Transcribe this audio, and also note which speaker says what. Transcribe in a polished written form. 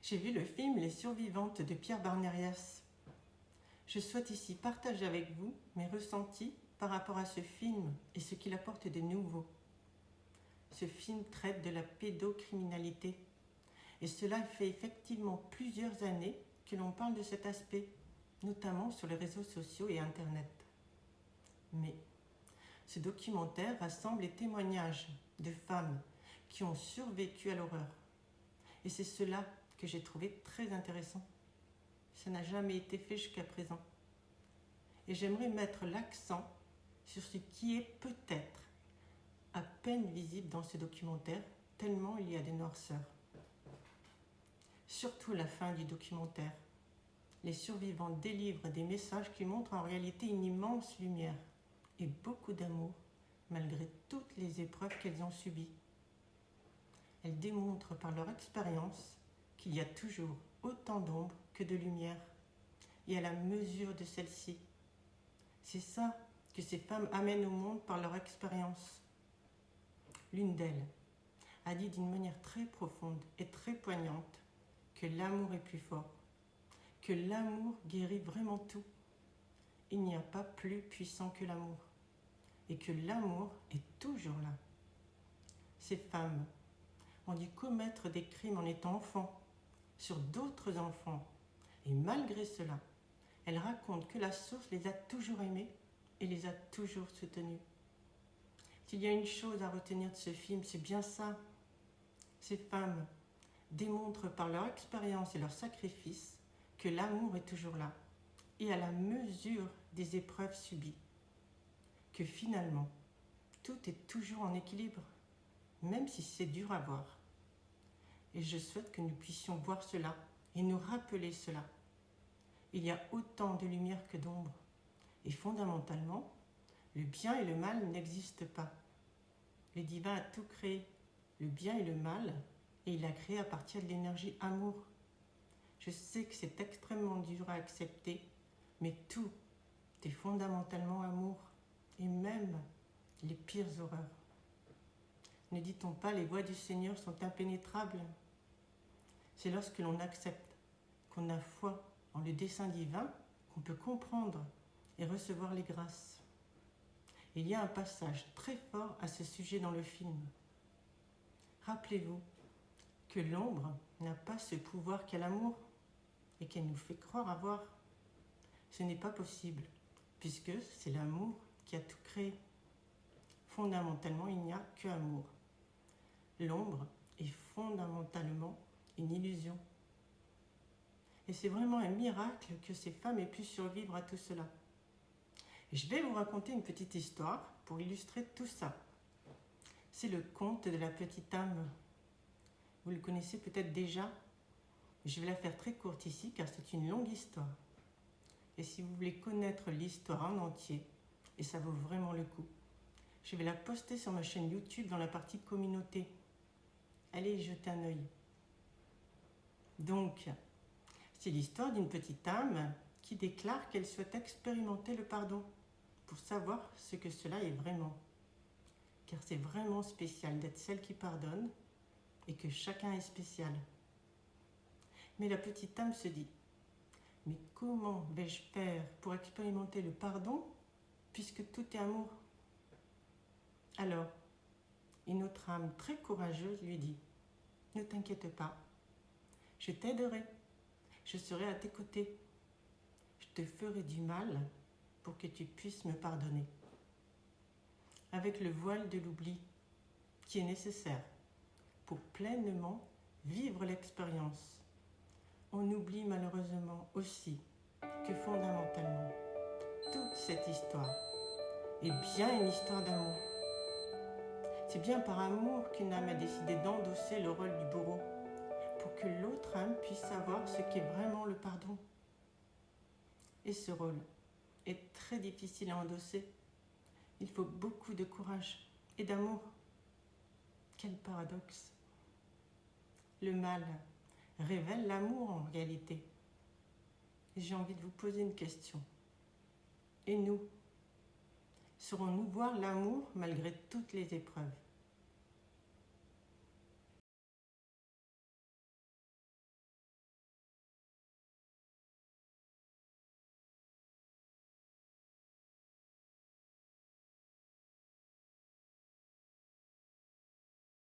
Speaker 1: J'ai vu le film Les Survivantes de Pierre Barnérias. Je souhaite ici partager avec vous mes ressentis par rapport à ce film et ce qu'il apporte de nouveau. Ce film traite de la pédocriminalité et cela fait effectivement plusieurs années que l'on parle de cet aspect, notamment sur les réseaux sociaux et Internet. Mais ce documentaire rassemble les témoignages de femmes qui ont survécu à l'horreur. Et c'est cela que j'ai trouvé très intéressant. Ça n'a jamais été fait jusqu'à présent. Et j'aimerais mettre l'accent sur ce qui est peut-être à peine visible dans ce documentaire, tellement il y a des noirceurs. Surtout la fin du documentaire. Les survivants délivrent des messages qui montrent en réalité une immense lumière et beaucoup d'amour, malgré toutes les épreuves qu'elles ont subies. Elles démontrent par leur expérience qu'il y a toujours autant d'ombre que de lumière, et à la mesure de celle-ci. C'est ça que ces femmes amènent au monde par leur expérience. L'une d'elles a dit d'une manière très profonde et très poignante que l'amour est plus fort, que l'amour guérit vraiment tout. Il n'y a pas plus puissant que l'amour, et que l'amour est toujours là. Ces femmes ont dû commettre des crimes en étant enfants, sur d'autres enfants, et malgré cela, elles racontent que la source les a toujours aimées et les a toujours soutenues. S'il y a une chose à retenir de ce film, c'est bien ça. Ces femmes démontrent par leur expérience et leur sacrifice que l'amour est toujours là, et à la mesure des épreuves subies. Que finalement, tout est toujours en équilibre, même si c'est dur à voir. Et je souhaite que nous puissions voir cela et nous rappeler cela. Il y a autant de lumière que d'ombre. Et fondamentalement, le bien et le mal n'existent pas. Le divin a tout créé, le bien et le mal, et il a créé à partir de l'énergie amour. Je sais que c'est extrêmement dur à accepter, mais tout est fondamentalement amour, et même les pires horreurs. Ne dit-on pas les voies du Seigneur sont impénétrables? C'est lorsque l'on accepte, qu'on a foi en le dessein divin, qu'on peut comprendre et recevoir les grâces. Il y a un passage très fort à ce sujet dans le film. Rappelez-vous que l'ombre n'a pas ce pouvoir qu'a l'amour et qu'elle nous fait croire avoir. Ce n'est pas possible, puisque c'est l'amour qui a tout créé. Fondamentalement, il n'y a que amour. L'ombre est fondamentalement une illusion. Et c'est vraiment un miracle que ces femmes aient pu survivre à tout cela. Et je vais vous raconter une petite histoire pour illustrer tout ça. C'est le conte de la petite âme. Vous le connaissez peut-être déjà. Je vais la faire très courte ici car c'est une longue histoire. Et si vous voulez connaître l'histoire en entier, et ça vaut vraiment le coup, je vais la poster sur ma chaîne YouTube dans la partie communauté. Allez y jeter un œil. Donc, c'est l'histoire d'une petite âme qui déclare qu'elle souhaite expérimenter le pardon pour savoir ce que cela est vraiment. Car c'est vraiment spécial d'être celle qui pardonne et que chacun est spécial. Mais la petite âme se dit, mais comment vais-je faire pour expérimenter le pardon puisque tout est amour? Alors, une autre âme très courageuse lui dit, ne t'inquiète pas, je t'aiderai, je serai à tes côtés, je te ferai du mal pour que tu puisses me pardonner. Avec le voile de l'oubli qui est nécessaire pour pleinement vivre l'expérience. On oublie malheureusement aussi que fondamentalement, toute cette histoire est bien une histoire d'amour. C'est bien par amour qu'une âme a décidé d'endosser le rôle du bourreau pour que l'autre âme puisse savoir ce qu'est vraiment le pardon. Et ce rôle est très difficile à endosser. Il faut beaucoup de courage et d'amour. Quel paradoxe! Le mal révèle l'amour en réalité. Et j'ai envie de vous poser une question. Et nous, saurons-nous voir l'amour malgré toutes les épreuves?